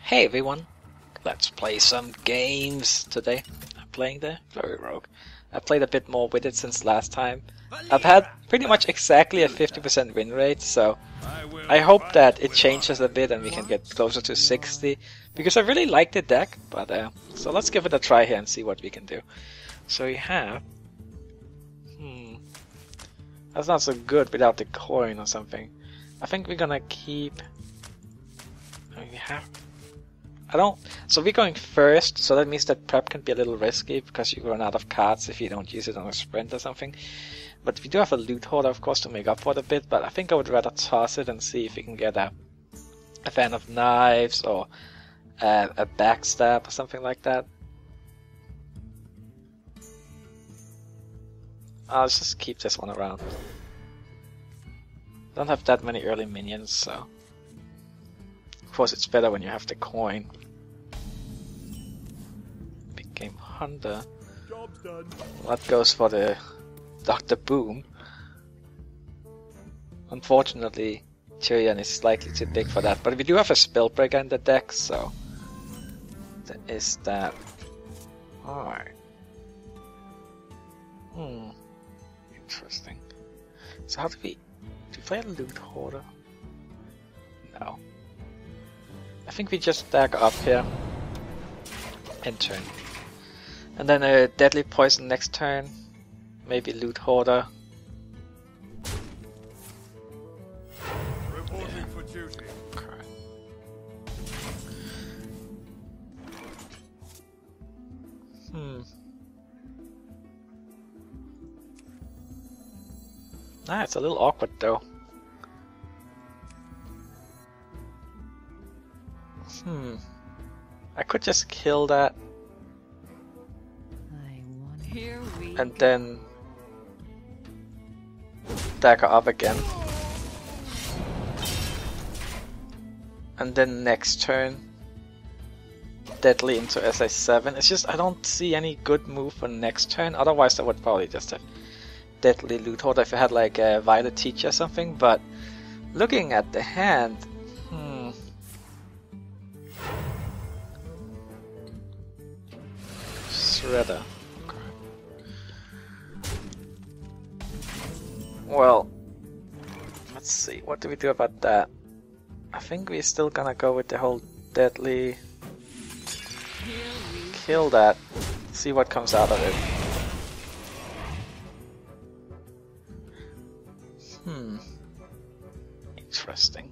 Hey everyone, let's play some games today. I'm playing the Flurry Rogue. I played a bit more with it since last time. I've had pretty much exactly a 50% win rate, so I hope that it changes a bit and we can get closer to 60, because I really like the deck. But so let's give it a try here and see what we can do. So we have... that's not so good without the coin or something. I think we're gonna keep... we have... So we're going first, so that means that prep can be a little risky because you run out of cards if you don't use it on a sprint or something. But we do have a loot hoarder, of course, to make up for it a bit, but I think I would rather toss it and see if we can get a fan of knives or a backstab or something like that. I'll just keep this one around. Don't have that many early minions, so... Of course it's better when you have the coin. Big Game Hunter. That goes for the Dr. Boom. Unfortunately, Tyrion is slightly too big for that, but we do have a Spellbreaker in the deck, so... There is that. Alright. Interesting. So how do we play a loot hoarder? No. I think we just stack up here and turn. And then a deadly poison next turn. Maybe loot hoarder. Reporting for duty. Okay. It's a little awkward though. I could just kill that and then dagger up again, and then next turn deadly into SA7. It's just I don't see any good move for next turn. Otherwise I would probably just have deadly loot hoarder if I had like a Violet Teacher or something, but looking at the hand, Shredder. Okay. Well, let's see, what do we do about that? I think we're still gonna go with the whole deadly, kill that, see what comes out of it. Interesting.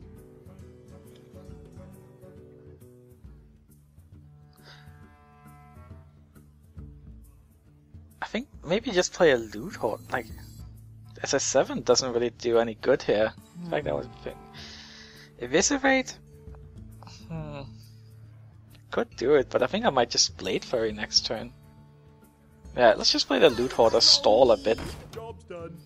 I think maybe just play a loot hoard. Like, SA7 doesn't really do any good here. In fact, that was a thing. Eviscerate? Could do it, but I think I might just Blade Flurry next turn. Yeah, let's just play the loot hoarder, stall a bit. Job's done.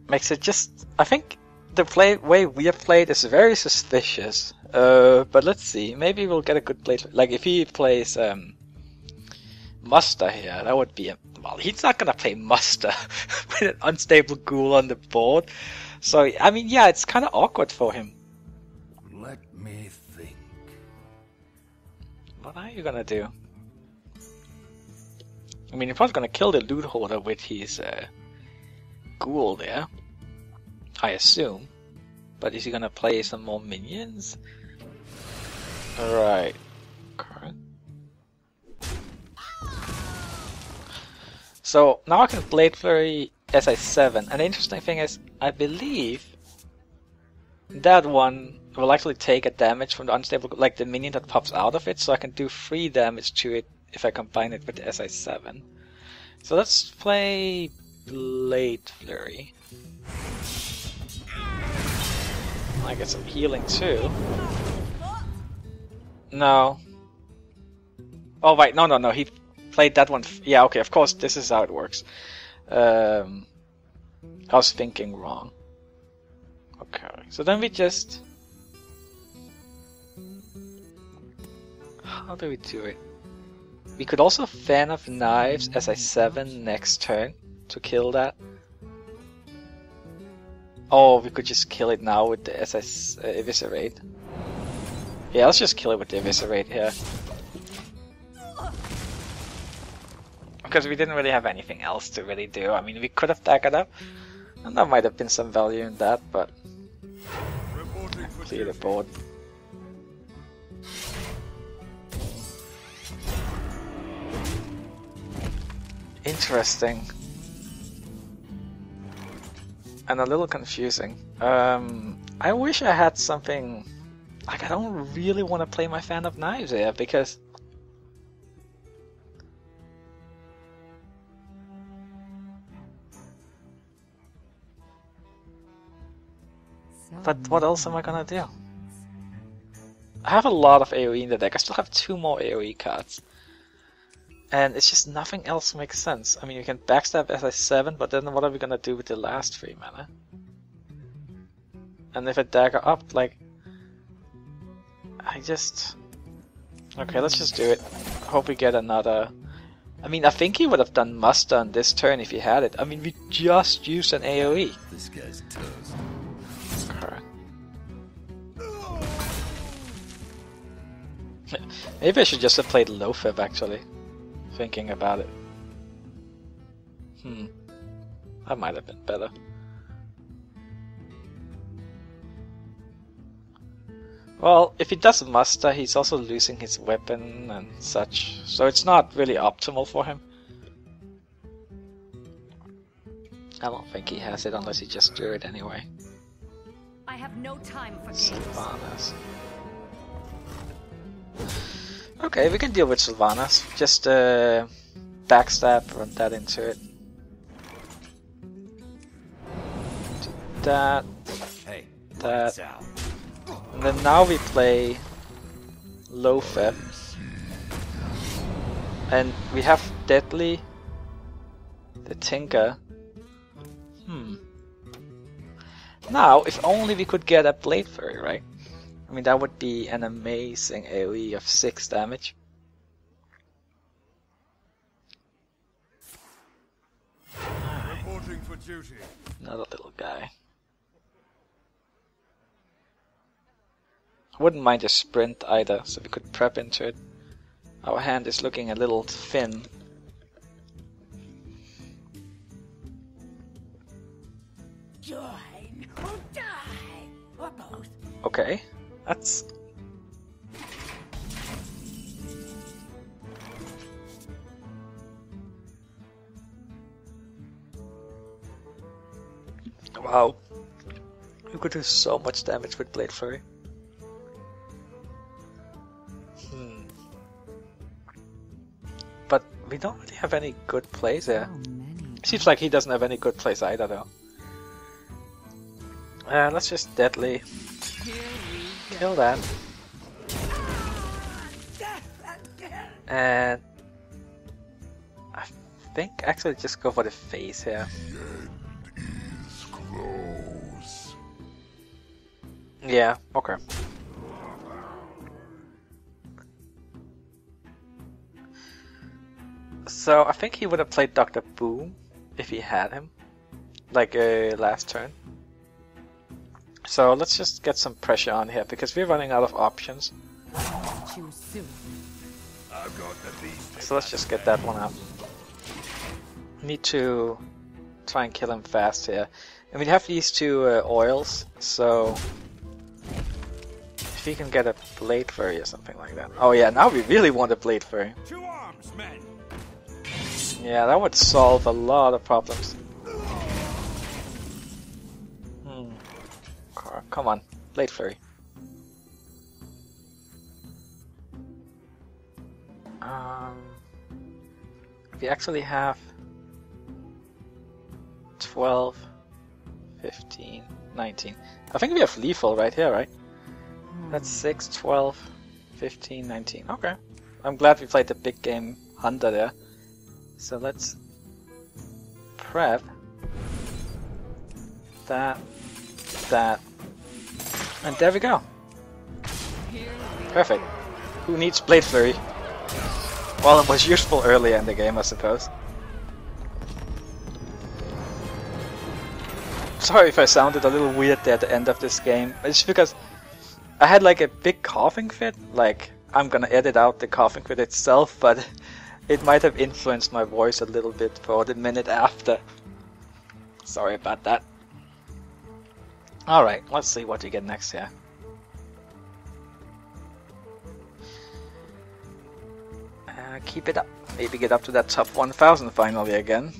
Makes it just... I think the way we have played is very suspicious. But let's see. Maybe we'll get a good play. Like if he plays Muster here, that would be a... Well, he's not gonna play Muster with an unstable ghoul on the board. So, I mean, yeah, it's kind of awkward for him. Let me think. What are you gonna do? I mean, you're probably gonna kill the loot hoarder with his ghoul there, I assume. But is he gonna play some more minions? Alright. Okay. So now I can Blade Flurry SA7, and the interesting thing is, I believe that one will actually take a damage from the unstable, like the minion that pops out of it, so I can do 3 damage to it if I combine it with the SA7. So let's play Blade Flurry. I get some healing too. No. Oh wait, no, he played that one. Yeah, okay, of course, this is how it works. I was thinking wrong. Okay, so then we just... How do we do it? We could also Fan of Knives SA7 next turn to kill that. Oh, we could just kill it now with the SS Eviscerate. Yeah, let's just kill it with the Eviscerate here. Because we didn't really have anything else to really do. I mean, we could have daggered up, and there might have been some value in that, but... Clear the board. Interesting. And a little confusing. I wish I had something... Like, I don't really want to play my Fan of Knives here, because... But what else am I gonna do? I have a lot of AoE in the deck. I still have 2 more AoE cards. And it's just nothing else makes sense. I mean, you can backstab SI7, but then what are we gonna do with the last 3 mana? And if I dagger up, like... I just... Okay, let's just do it. Hope we get another... I mean, I think he would have done muster on this turn if he had it. I mean, we just used an AoE. This guy's toast. Maybe I should just have played Loatheb, actually. Thinking about it. That might have been better. Well, if he does muster, he's also losing his weapon and such, so it's not really optimal for him. I don't think he has it unless he just drew it anyway. I have no time for games. Sylvanas. Okay, we can deal with Sylvanas. Just backstab, run that into it. That. Hey, That. out. And then now we play Loatheb. And we have Deadly, the Tinker. Now, if only we could get a Blade Flurry, right? I mean, that would be an amazing AoE of 6 damage. Reporting for duty. Another little guy. I wouldn't mind a sprint either, so we could prep into it. Our hand is looking a little thin. Join or die, or both. Okay, that's... Wow. You could do so much damage with Blade Flurry. But we don't really have any good plays there. Seems like he doesn't have any good plays either, though. Let's just Deadly. Kill that. And... I think actually just go for the face here. Close. Yeah, okay. So I think he would have played Dr. Boom if he had him, like last turn. So let's just get some pressure on here because we're running out of options. Choose soon. I've got the beast. So let's just get that one out. Need to try and kill him fast here. And we have these 2 oils, so if he can get a Blade Flurry or something like that. Oh yeah, now we really want a Blade Flurry. 2 arms, men. Yeah, that would solve a lot of problems. Come on, Blade Flurry. We actually have 12, 15, 19. I think we have lethal right here, right? That's 6, 12, 15, 19. Okay. I'm glad we played the big game Hunter there. So let's prep that, and there we go. Perfect. Who needs Blade Flurry? Well, it was useful earlier in the game, I suppose. Sorry if I sounded a little weird there at the end of this game. It's because I had like a big coughing fit. Like, I'm gonna edit out the coughing fit itself, but it might have influenced my voice a little bit for the minute after. Sorry about that. Alright, let's see what we get next here. Keep it up. Maybe get up to that top 1000 finally again.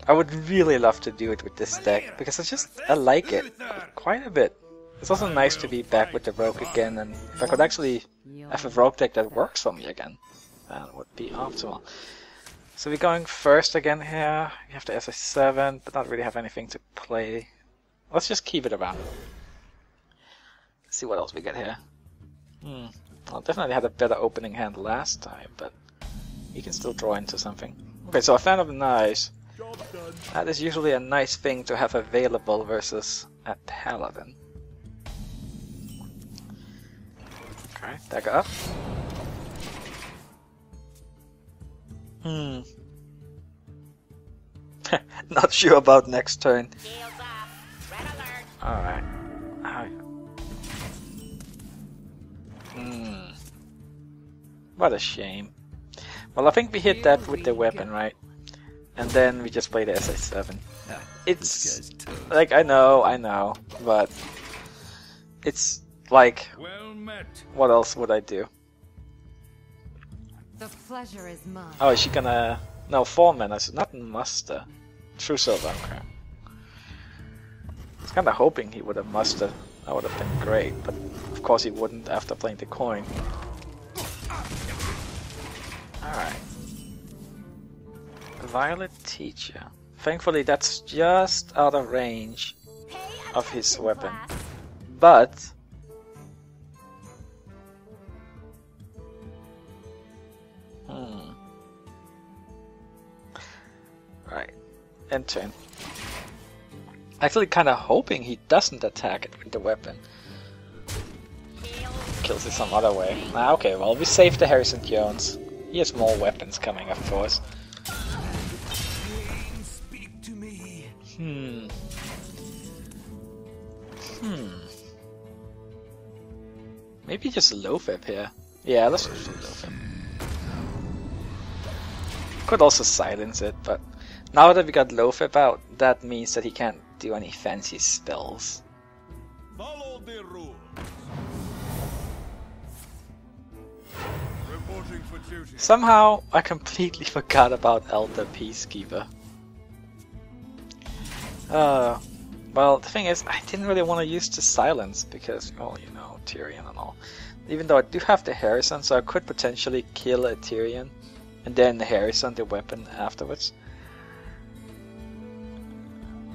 I would really love to do it with this deck, because I like it quite a bit. It's also nice to be back with the Rogue again, and if I could actually have a Rogue deck that works for me again, that would be optimal. So we're going first again here. We have the SI7, but not really have anything to play. Let's just keep it around. Let's see what else we get here. Well, definitely had a better opening hand last time, but we can still draw into something. Okay, so a Fan of Knives. That is usually a nice thing to have available versus a Paladin. Okay, dagger up. Not sure about next turn. Alright. What a shame. Well, I think we hit that with the weapon, right? And then we just play the SI7. It's like, I know, but it's like, what else would I do? The pleasure is mine. Oh, is she gonna... No, 4 mana, so not muster. True silver, okay. I was kinda hoping he would have mustered. That would have been great, but of course he wouldn't after playing the coin. Alright. Violet Teacher. Thankfully that's just out of range of his weapon. But... Right. End turn. Actually kinda hoping he doesn't attack it with the weapon. Kills it some other way. Ah, okay, well we saved the Harrison Jones. He has more weapons coming, of course. Maybe just Loatheb here. Yeah, let's just do Loatheb. Could also silence it, but now that we got Loatheb out, that means that he can't do any fancy spells. Follow the rules. Reporting for duty. Somehow, I completely forgot about Elder Peacekeeper. Well, the thing is, I didn't really want to use the silence because, well, you know, Tyrion and all. Even though I do have the Harrison, so I could potentially kill a Tyrion and then the Harrison, the weapon, afterwards.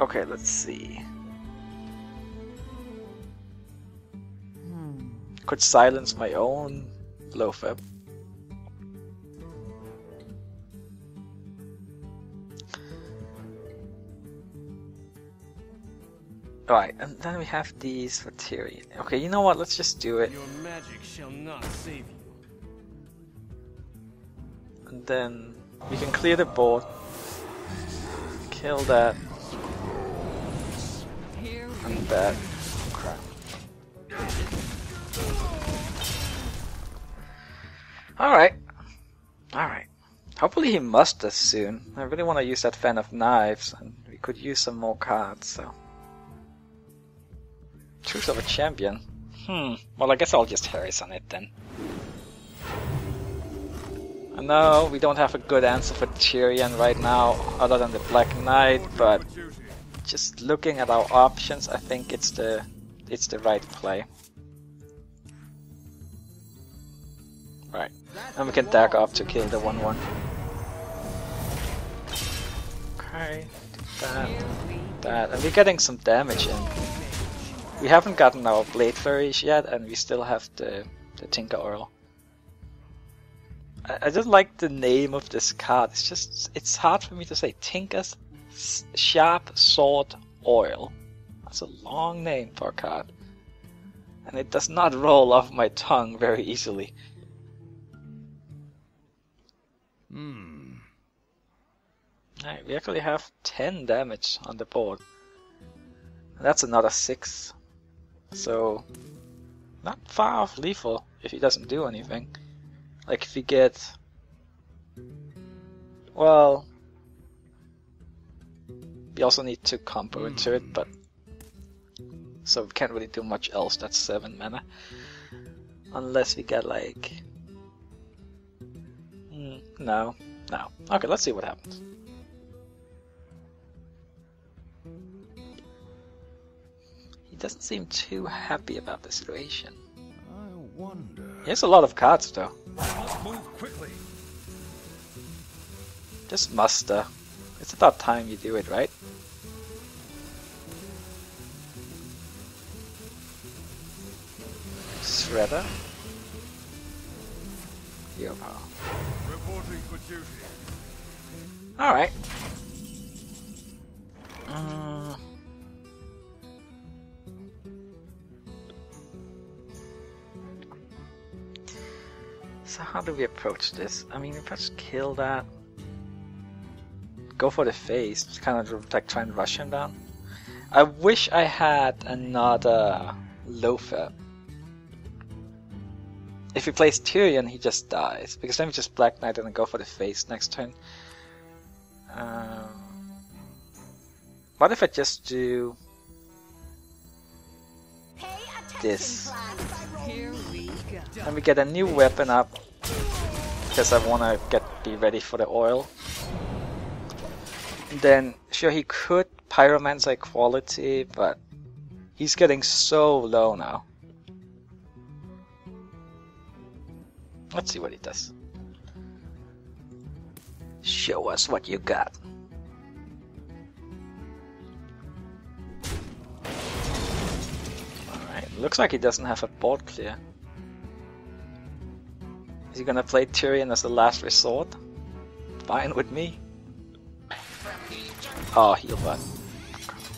Okay, let's see. Could silence my own Loatheb. Alright, and then we have these for Tyrion. Okay, you know what? Let's just do it. Your magic shall not save you. And then we can clear the board. Kill that. And that. Crap. Alright. Alright. Hopefully he musters soon. I really want to use that Fan of Knives, and we could use some more cards, so. Truth of a Champion. Well, I guess I'll just Harrison it then. I know we don't have a good answer for Tyrion right now, other than the Black Knight, but just looking at our options, I think it's the right play. Right, and we can dagger up to kill the 1/1. Okay, that, and we're getting some damage in. We haven't gotten our Blade Flurries yet, and we still have the Tinker Oil. I just like the name of this card. It's hard for me to say. Tinker's Sharp Sword Oil. That's a long name for a card. And it does not roll off my tongue very easily. Alright, we actually have 10 damage on the board. That's another 6. So, not far off lethal if he doesn't do anything. Like if we get... Well... We also need to combo into it, but... So we can't really do much else, that's 7 mana. Unless we get like... No. Okay, let's see what happens. He doesn't seem too happy about the situation. I wonder. He has a lot of cards though. Let's move quickly. Just muster. It's about time you do it, right? Shredder. Hero power. Reporting for duty. Alright. So how do we approach this? I mean, we first kill that. Go for the face. Just kind of like try and rush him down. I wish I had another Loafer. If he plays Tyrion, he just dies. Because then we just Black Knight and then go for the face next turn. What if I just do this? Here we go. And we get a new weapon up. Because I want to be ready for the oil. And then, sure, he could Pyromancer Equality, but he's getting so low now. Let's see what he does. Show us what you got. Alright, looks like he doesn't have a board clear. Is he gonna play Tyrion as the last resort? Fine with me. Oh, heal button.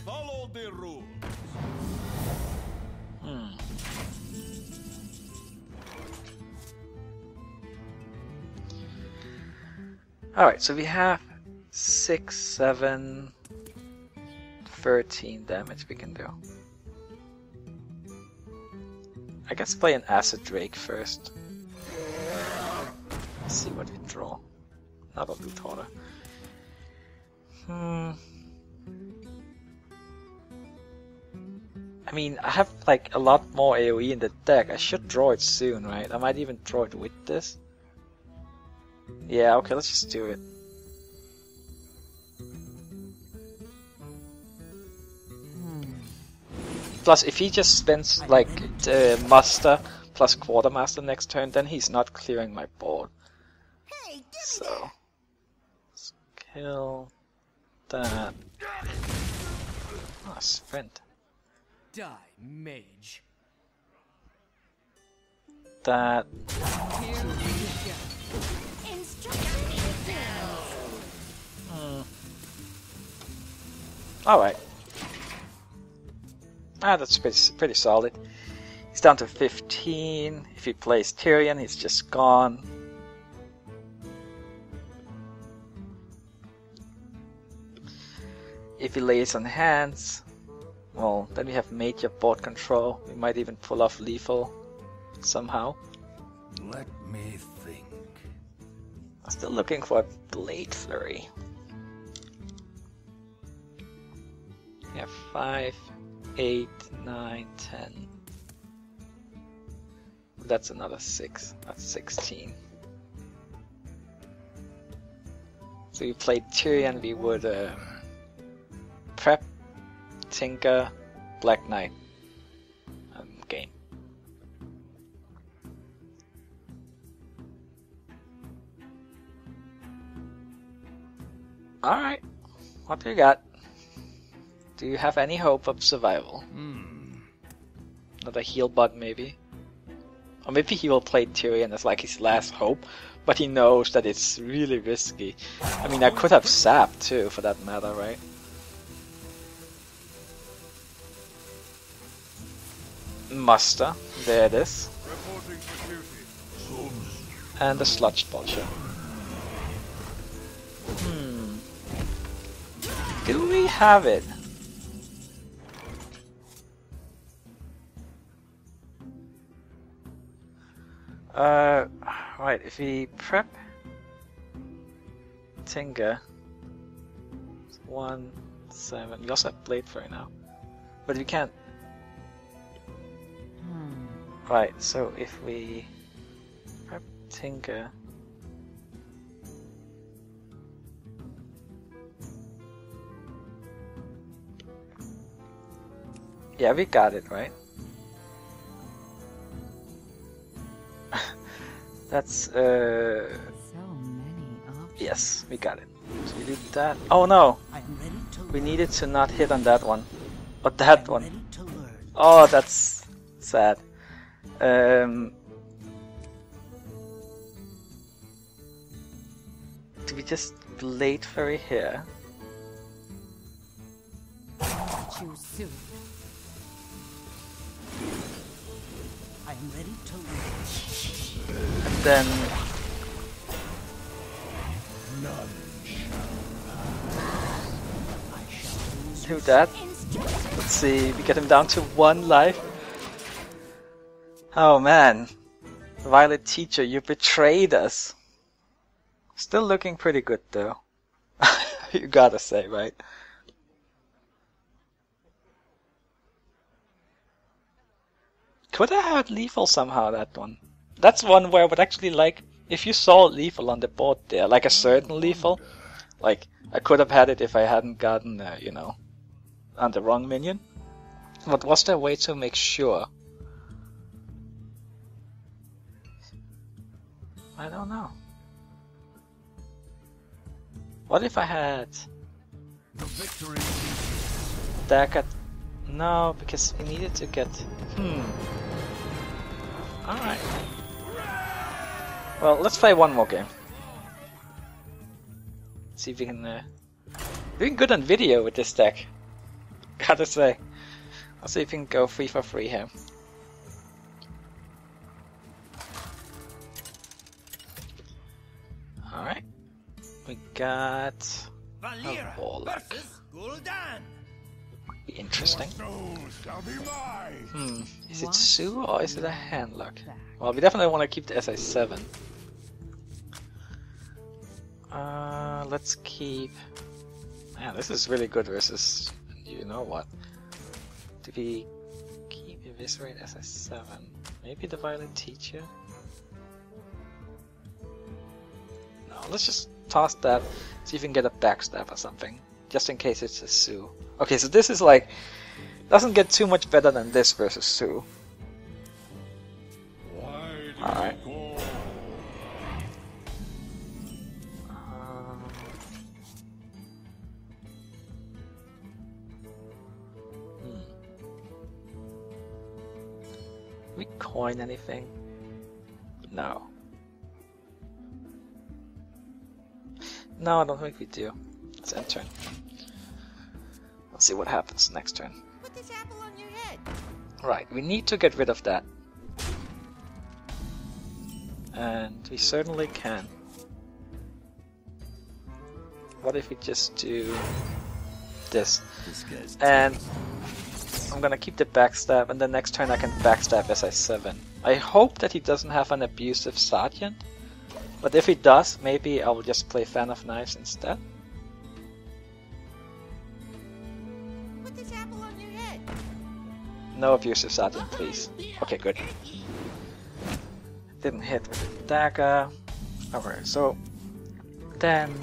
Follow the rules. Alright, so we have 6, 7, 13 damage we can do. I guess play an Acid Drake first. Let's see what we draw. Another Loot Hoarder. I mean, I have like a lot more AoE in the deck. I should draw it soon, right? I might even draw it with this. Yeah, okay, let's just do it. Plus, if he just spends like Muster plus Quartermaster next turn, then he's not clearing my board. So, let's kill that. Oh, sprint. Die, mage. That. Here we go. Alright. That's pretty solid. He's down to 15. If he plays Tyrion, he's just gone. If he lays on hands, well, then we have major board control. We might even pull off lethal somehow. Let me think. I'm still looking for a Blade Flurry. We have 5, 8, 9, 10. That's another 6. That's 16. So we played Tyrion, we would prep, Tinker, Black Knight, game. Alright, what do you got? Do you have any hope of survival? Another heal bot maybe? Or maybe he will play Tyrion as like his last hope, but he knows that it's really risky. I mean, I could have Sap too, for that matter, right? Muster, there it is. Reporting for duty. And the Sludge Vulture. Do we have it? Right, if we prep Tinga, 1, 7. We also have Blade Flurry now, but we can't. Right, so if we prep Tinga, yeah, we got it, right? That's So many options. yes, we got it. So we do that. Oh no, I am ready to we needed to not hit on that one, but that one. ready to learn. Oh, that's sad. Do we just Blade Flurry here? Choose soon. I am ready to learn. And then do that. Let's see, we get him down to 1 life. Oh man, Violet Teacher, you betrayed us. Still looking pretty good though. You gotta say, right? Could I have lethal somehow, that one? That's one where I would actually like, if you saw lethal on the board there, like a certain lethal, like, I could have had it if I hadn't gotten, you know, on the wrong minion. But was there a way to make sure? I don't know. What if I had The victory. Dagger? No, because we needed to get... Alright. Well, let's play one more game. See if we can... Doing good on video with this deck. Gotta say. Let's see if we can go 3 for 3 here. Alright. We got... a Warlock. Be interesting. Shall be mine. Is it Sue or is it a Handlock? Well, we definitely want to keep the SI7. Let's keep... Man, this is really good versus... You know what? Do we keep Eviscerate SI7? Maybe the Violet Teacher? No, let's just toss that. See if we can get a backstab or something. Just in case it's a Sue. Okay, so this is like... Doesn't get too much better than this versus Sue. Alright. We coin anything? No. No, I don't think we do. Let's end turn. Let's see what happens next turn. Put this apple on your head. Right, we need to get rid of that. And we certainly can. What if we just do this? And I'm gonna keep the backstab, and then next turn I can backstab SI7. I hope that he doesn't have an abusive Sergeant, but if he does, maybe I will just play Fan of Knives instead. Put this apple on your head. No abusive Sergeant, please. Okay, good. Didn't hit with the dagger. Alright, so then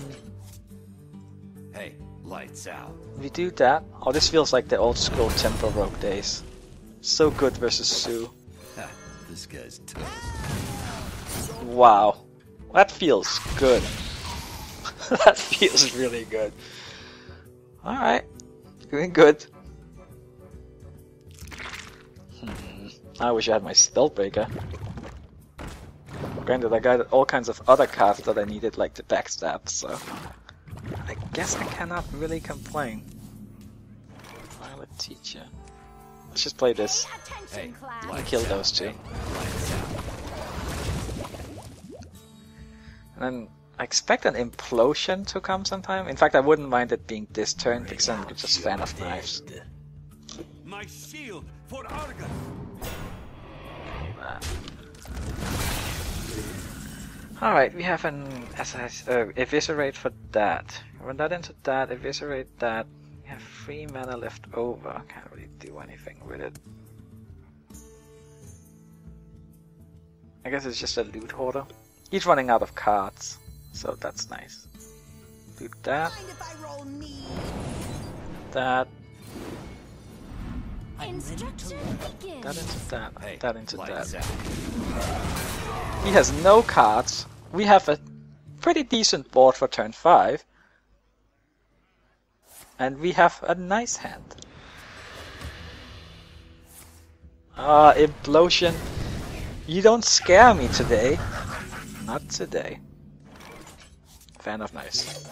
Hey, lights out. we do that. Oh, this feels like the old school Tempo Rogue days. So good versus Sue. This guy's toast. Wow. That feels good. That feels really good. Alright. Doing good. I wish I had my Spellbreaker. Granted, I got all kinds of other cards that I needed, like the backstab, so... I guess I cannot really complain. Violet Teacher. Let's just play this. Hey, And kill those two. lights out. And then I expect an implosion to come sometime. In fact, I wouldn't mind it being this turn because I'm just a fan of knives. My shield for Argus. Alright, we have an eviscerate for that. Run that into that, eviscerate that. We have 3 mana left over. Can't really do anything with it. I guess it's just a loot hoarder. He's running out of cards, so that's nice. Do that. That. Instruction begins. That into that. Hey, That into lights that. out. He has no cards. We have a pretty decent board for turn 5. And we have a nice hand. Implosion. You don't scare me today. Not today. Fan of nice.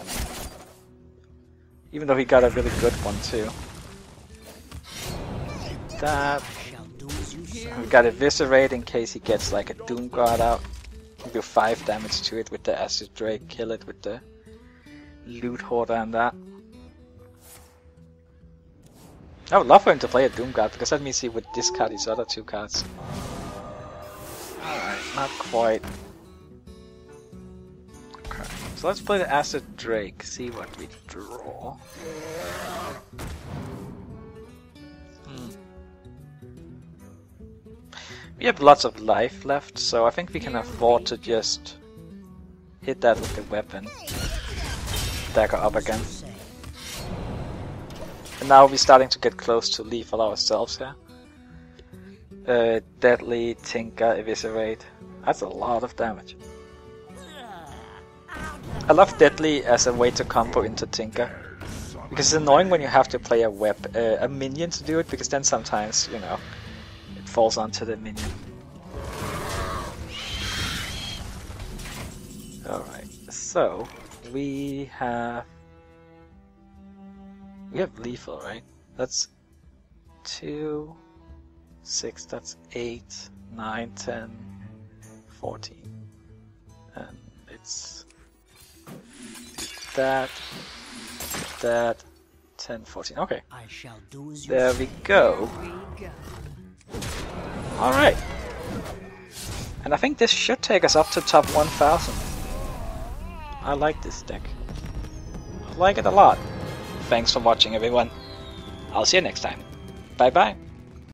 Even though he got a really good one too. That. Shall do as you say. We got eviscerate in case he gets like a Doom Guard out. We do 5 damage to it with the Acid Drake, kill it with the Loot Hoarder and that. I would love for him to play a Doom Guard because that means he would discard his other 2 cards. Alright, not quite. Okay, so let's play the Acid Drake, see what we draw. We have lots of life left, so I think we can afford to just hit that with the weapon. Dagger up again. And now we're starting to get close to lethal ourselves here. Deadly, Tinker, Eviscerate. That's a lot of damage. I love Deadly as a way to combo into Tinker. Because it's annoying when you have to play a minion to do it, because then sometimes, you know, it falls onto the minion. Alright, so we have lethal, right? That's 2, 6, that's 8, 9, 10, 14. And it's that, 10, 14. Okay. I shall do as you There say. we go. Alright. And I think this should take us up to top 1000. I like this deck. I like it a lot. Thanks for watching, everyone. I'll see you next time. Bye bye.